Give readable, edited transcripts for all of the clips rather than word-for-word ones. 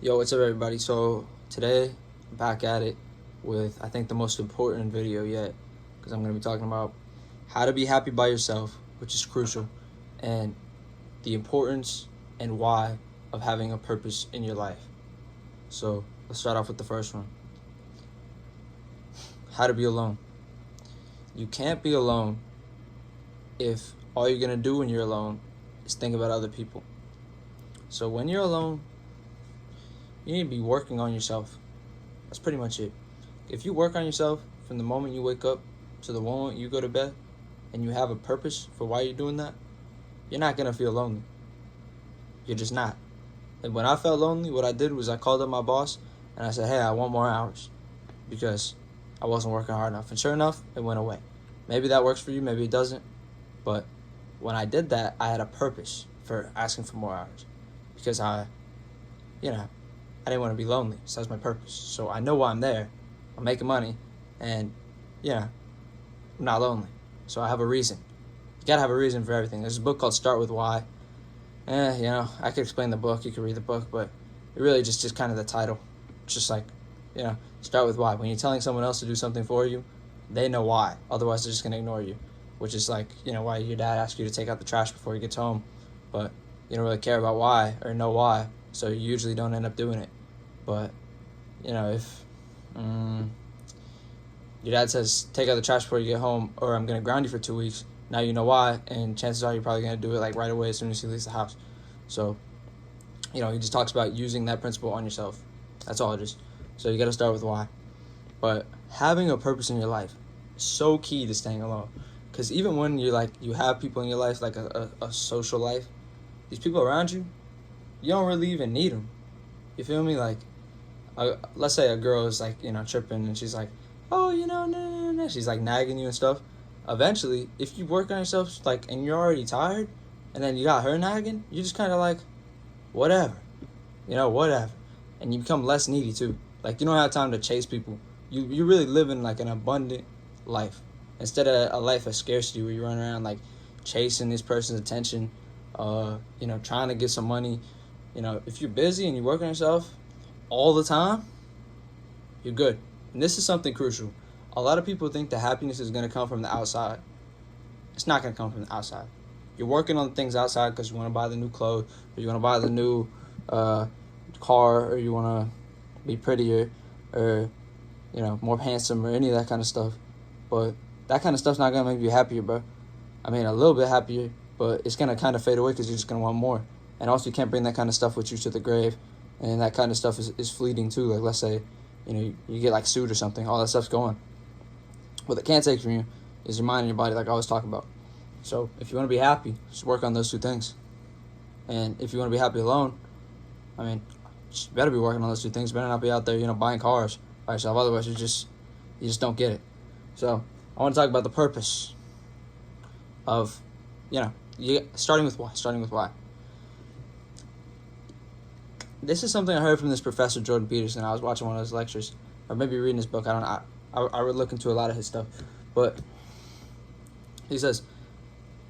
Yo, what's up, everybody? So today, back at it with, I think, the most important video yet, because I'm going to be talking about how to be happy by yourself, which is crucial, and the importance and why of having a purpose in your life. So let's start off with the first one. How to be alone. You can't be alone if all you're going to do when you're alone is think about other people. So when you're alone, you need to be working on yourself. That's pretty much it. If you work on yourself from the moment you wake up to the moment you go to bed, and you have a purpose for why you're doing that, you're not going to feel lonely. You're just not. And when I felt lonely, what I did was I called up my boss and I said, hey, I want more hours because I wasn't working hard enough. And sure enough, it went away. Maybe that works for you, maybe it doesn't. But when I did that, I had a purpose for asking for more hours because I didn't want to be lonely. So that's my purpose. So I know why I'm there. I'm making money and, I'm not lonely. So I have a reason. You got to have a reason for everything. There's a book called Start With Why. I could explain the book. You could read the book, but it really just kind of the title. It's just like, start with why. When you're telling someone else to do something for you, they know why. Otherwise, they're just going to ignore you, which is like, why your dad asks you to take out the trash before he gets home, but you don't really care about why or know why, so you usually don't end up doing it. But, if your dad says, take out the trash before you get home, or I'm going to ground you for 2 weeks, now you know why, and chances are you're probably going to do it like right away as soon as he leaves the house. So, he just talks about using that principle on yourself. That's all it is. So you got to start with why. But having a purpose in your life is so key to staying alone. Because even when you have people in your life, like a social life, these people around you, you don't really even need them. You feel me? Like, let's say a girl is tripping and she's like, oh, no. She's like nagging you and stuff. Eventually, if you work on yourself, and you're already tired, and then you got her nagging, you're just kind of like, whatever. Whatever. And you become less needy too. Like, you don't have time to chase people. You really live in an abundant life instead of a life of scarcity where you run around chasing this person's attention, trying to get some money. If you're busy and you work on yourself all the time, you're good. And this is something crucial. A lot of people think that happiness is going to come from the outside. It's not going to come from the outside. You're working on things outside because you want to buy the new clothes, or you want to buy the new car, or you want to be prettier, or more handsome, or any of that kind of stuff. But that kind of stuff's not going to make you happier, bro. I mean, a little bit happier, but it's going to kind of fade away because you're just going to want more. And also, you can't bring that kind of stuff with you to the grave. And that kind of stuff is fleeting too. Like, let's say, you get sued or something. All that stuff's going. What it can't take from you is your mind and your body, like I always talk about. So if you want to be happy, just work on those two things. And if you want to be happy alone, you better be working on those two things. You better not be out there, buying cars by yourself. Otherwise, you just don't get it. So I want to talk about the purpose of, starting with why. This is something I heard from this professor, Jordan Peterson. I was watching one of his lectures, or maybe reading his book. I don't know. I would look into a lot of his stuff. But he says,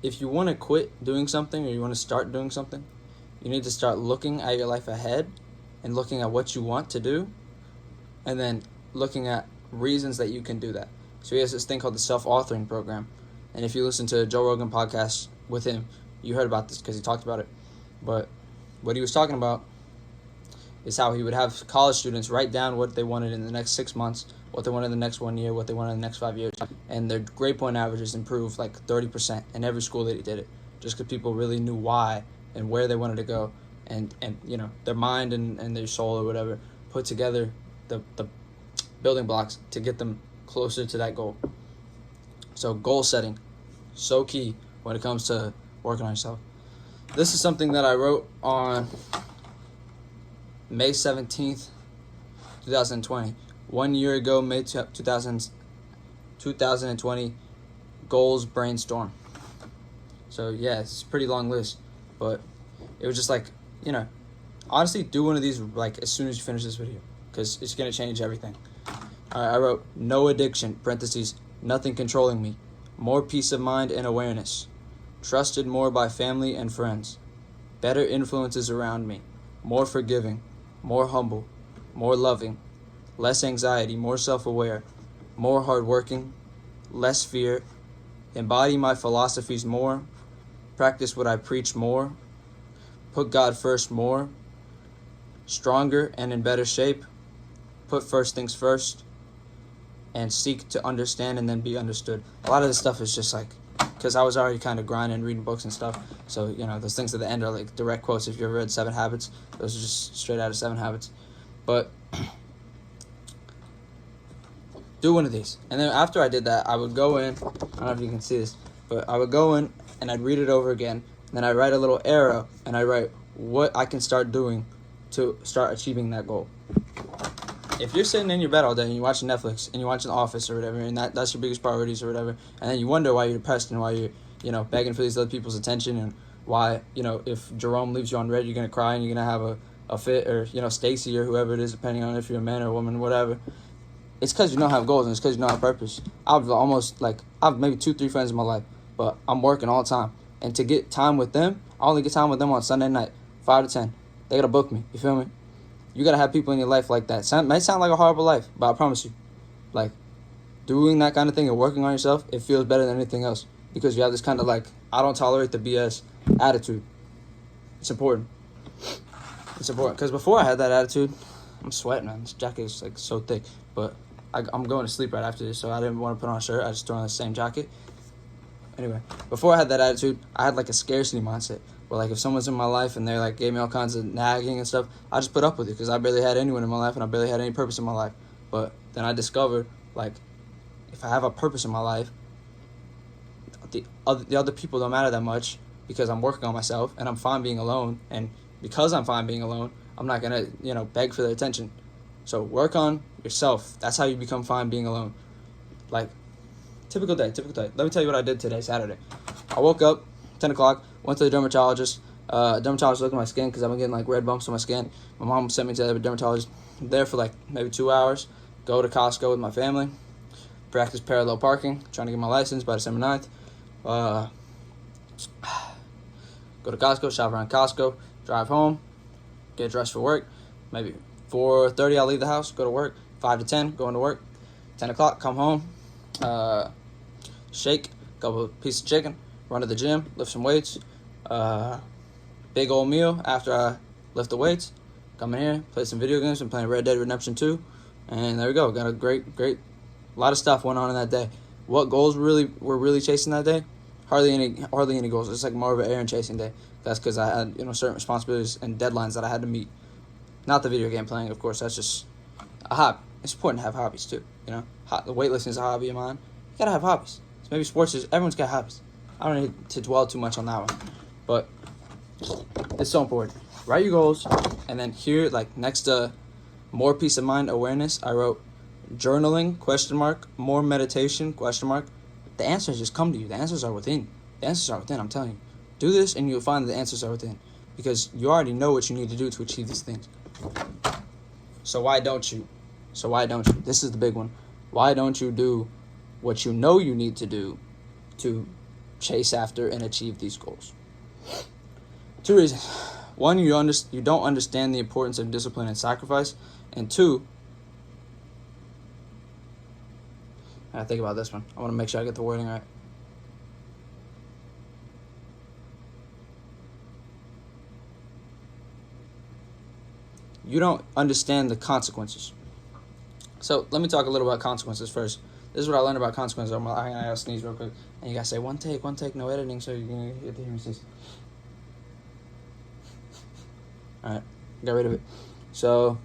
if you want to quit doing something or you want to start doing something, you need to start looking at your life ahead and looking at what you want to do, and then looking at reasons that you can do that. So he has this thing called the self-authoring program. And if you listen to Joe Rogan podcast with him, you heard about this because he talked about it. But what he was talking about is how he would have college students write down what they wanted in the next 6 months, what they wanted in the next 1 year, what they wanted in the next 5 years. And their grade point averages improved 30% in every school that he did it, just because people really knew why and where they wanted to go. And their mind and their soul or whatever put together the building blocks to get them closer to that goal. So goal setting, so key when it comes to working on yourself. This is something that I wrote on May 17th, 2020. 1 year ago, May 2020, goals brainstorm. So yeah, it's a pretty long list, but it was just honestly, do one of these as soon as you finish this video, because it's going to change everything. I wrote, no addiction, parentheses, nothing controlling me, more peace of mind and awareness, trusted more by family and friends, better influences around me, more forgiving, more humble, more loving, less anxiety, more self-aware, more hardworking, less fear, embody my philosophies more, practice what I preach more, put God first more, stronger and in better shape, put first things first, and seek to understand and then be understood. A lot of this stuff is just like, because I was already kind of grinding, reading books and stuff, so, those things at the end are like direct quotes. If you ever read 7 Habits, those are just straight out of 7 Habits. But do one of these. And then after I did that, I would go in, I don't know if you can see this, but I would go in and I'd read it over again. And then I'd write a little arrow and I'd write what I can start doing to start achieving that goal. If you're sitting in your bed all day and you're watching Netflix and you're watching The Office or whatever, and that's your biggest priorities or whatever, and then you wonder why you're depressed and why you're, begging for these other people's attention, and why, if Jerome leaves you on red, you're going to cry and you're going to have a fit, or, Stacy or whoever it is, depending on if you're a man or a woman, whatever. It's because you don't have goals and it's because you don't have purpose. I have maybe 2-3 friends in my life, but I'm working all the time. And to get time with them, I only get time with them on Sunday night, 5 to 10. They got to book me, you feel me? You got to have people in your life like that. Might sound like a horrible life, but I promise you, like, doing that kind of thing and working on yourself, it feels better than anything else. Because you have this kind of like, I don't tolerate the BS attitude. It's important. It's important. Because before I had that attitude, I'm sweating, man. This jacket is like so thick. But I'm going to sleep right after this, so I didn't want to put on a shirt. I just threw on the same jacket. Anyway, before I had that attitude, I had like a scarcity mindset. Where like if someone's in my life and they like gave me all kinds of nagging and stuff, I just put up with it because I barely had anyone in my life and I barely had any purpose in my life. But then I discovered, like, if I have a purpose in my life, the other people don't matter that much because I'm working on myself and I'm fine being alone. And because I'm fine being alone, I'm not going to, beg for their attention. So work on yourself. That's how you become fine being alone. Like, typical day. Let me tell you what I did today, Saturday. I woke up, 10 o'clock, went to the dermatologist. Dermatologist looked at my skin because I've been getting like red bumps on my skin. My mom sent me to the dermatologist. I'm there for like maybe 2 hours. Go to Costco with my family. Practice parallel parking. Trying to get my license by December 9th. Go to Costco, shop around Costco, drive home, get dressed for work. Maybe 4:30 I'll leave the house, go to work. 5 to 10, going to work. 10 o'clock, come home. Shake, couple pieces of chicken, run to the gym, lift some weights. Big old meal after I lift the weights. Come in here, play some video games. I'm playing Red Dead Redemption 2. And there we go. Got a great, a lot of stuff went on in that day. What goals were really chasing that day? Hardly any goals. It's like more of an errand chasing day. That's because I had certain responsibilities and deadlines that I had to meet. Not the video game playing, of course. That's just a hobby. It's important to have hobbies too. The weightlifting is a hobby of mine. You gotta have hobbies. So maybe sports is everyone's got hobbies. I don't need to dwell too much on that one, but it's so important. Write your goals, and then here, like next to more peace of mind awareness, I wrote journaling ? More meditation ? The answers just come to you. The answers are within. I'm telling you. Do this and you'll find the answers are within. Because you already know what you need to do to achieve these things. So why don't you? This is the big one. Why don't you do what you know you need to do to chase after and achieve these goals? 2 reasons. 1, you don't understand the importance of discipline and sacrifice. And 2, I gotta think about this one. I want to make sure I get the wording right. You don't understand the consequences. So let me talk a little about consequences first. This is what I learned about consequences. I gotta sneeze real quick. And you gotta say one take, no editing, so you're gonna get to hear me sneeze. Alright, got rid of it. So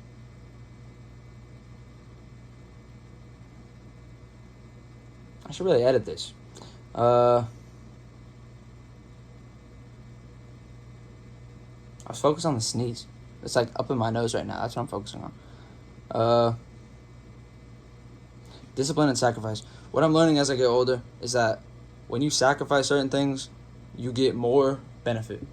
I should really edit this. I was focused on the sneeze. It's like up in my nose right now. That's what I'm focusing on. Discipline and sacrifice. What I'm learning as I get older is that when you sacrifice certain things, you get more benefit.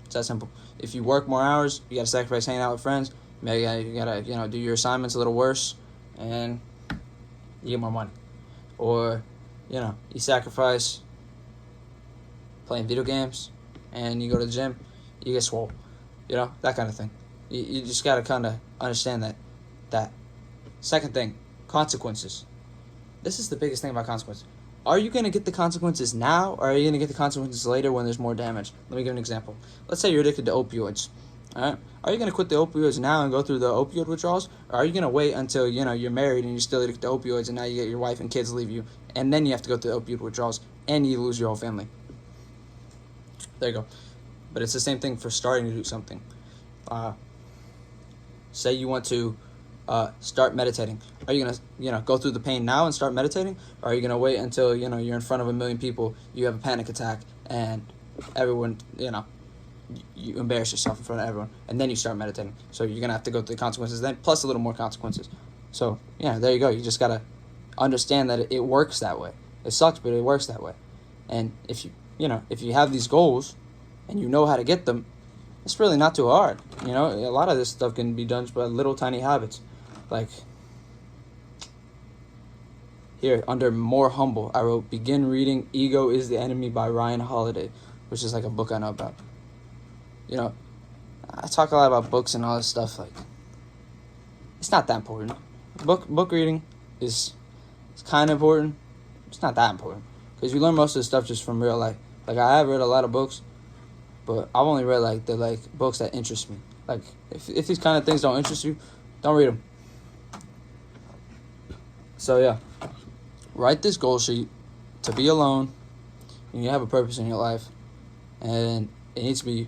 It's that simple. If you work more hours, you gotta sacrifice hanging out with friends. Maybe you gotta do your assignments a little worse, and you get more money. Or you sacrifice playing video games, and you go to the gym, you get swole. That kind of thing. You just got to kind of understand that. Second thing, consequences. This is the biggest thing about consequences. Are you going to get the consequences now, or are you going to get the consequences later when there's more damage? Let me give an example. Let's say you're addicted to opioids. All right? Are you going to quit the opioids now and go through the opioid withdrawals, or are you going to wait until you're married and you're still addicted to opioids, and now you get your wife and kids leave you, and then you have to go through the opioid withdrawals and you lose your whole family? There you go. But it's the same thing for starting to do something. Say you want to start meditating. Are you gonna go through the pain now and start meditating, or are you gonna wait until you're in front of a million people, you have a panic attack, and everyone you embarrass yourself in front of everyone, and then you start meditating? So you're gonna have to go through the consequences then, plus a little more consequences. So there you go. You just gotta understand that it works that way. It sucks, but it works that way. And if you have these goals and you know how to get them, it's really not too hard. A lot of this stuff can be done by little tiny habits. Like here, under More Humble, I wrote, begin reading Ego is the Enemy by Ryan Holiday, which is like a book I know about. I talk a lot about books and all this stuff. Like, it's not that important. Book reading it's kind of important. It's not that important, because you learn most of the stuff just from real life. Like, I have read a lot of books, but I've only read the books that interest me. Like, if these kind of things don't interest you, don't read them. So yeah, write this goal sheet to be alone, and you have a purpose in your life, and it needs to be,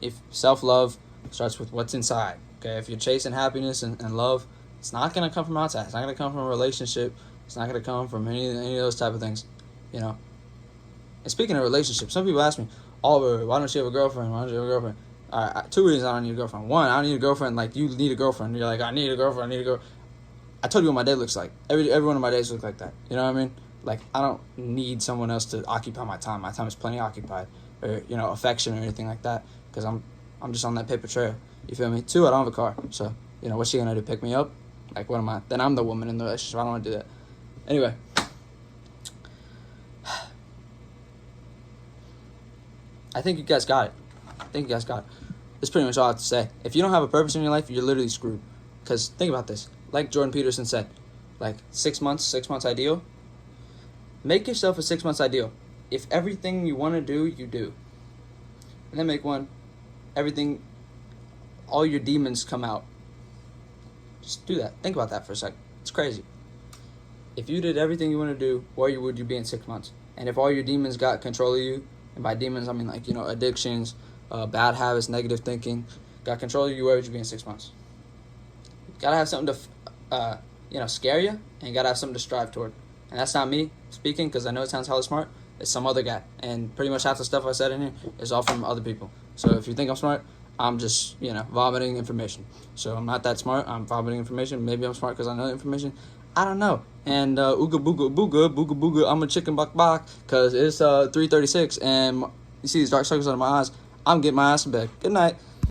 if self-love starts with what's inside. Okay, if you're chasing happiness and love, it's not gonna come from outside. It's not gonna come from a relationship. It's not gonna come from any of those type of things. And speaking of relationships, some people ask me, Oliver, why don't you have a girlfriend? Why don't you have a girlfriend? All right, 2 reasons I don't need a girlfriend. One, I don't need a girlfriend like you need a girlfriend. You're like, I need a girlfriend. I told you what my day looks like. Every one of my days look like that. You know what I mean? Like, I don't need someone else to occupy my time. My time is plenty occupied, or affection or anything like that, because I'm just on that paper trail. You feel me? 2, I don't have a car, so what's she gonna do? Pick me up? Like, what am I? Then I'm the woman in the relationship. I don't want to do that. Anyway, I think you guys got it. That's pretty much all I have to say. If you don't have a purpose in your life, you're literally screwed. Because think about this. Like Jordan Peterson said, 6 months ideal. Make yourself a 6 months ideal. If everything you want to do, you do. And then make one, all your demons come out. Just do that. Think about that for a second. It's crazy. If you did everything you want to do, where would you be in 6 months? And if all your demons got control of you, and by demons I mean addictions, bad habits, negative thinking, got control of you, where would you be in 6 months? Gotta have something to, scare you, and you gotta have something to strive toward. And that's not me speaking, because I know it sounds hella smart. It's some other guy. And pretty much half the stuff I said in here is all from other people. So if you think I'm smart, I'm just, vomiting information. So I'm not that smart. I'm vomiting information. Maybe I'm smart because I know the information. I don't know. And ooga booga booga, booga booga, I'm a chicken bok bok, because it's 3:36, and you see these dark circles under my eyes. I'm getting my ass in bed. Good night.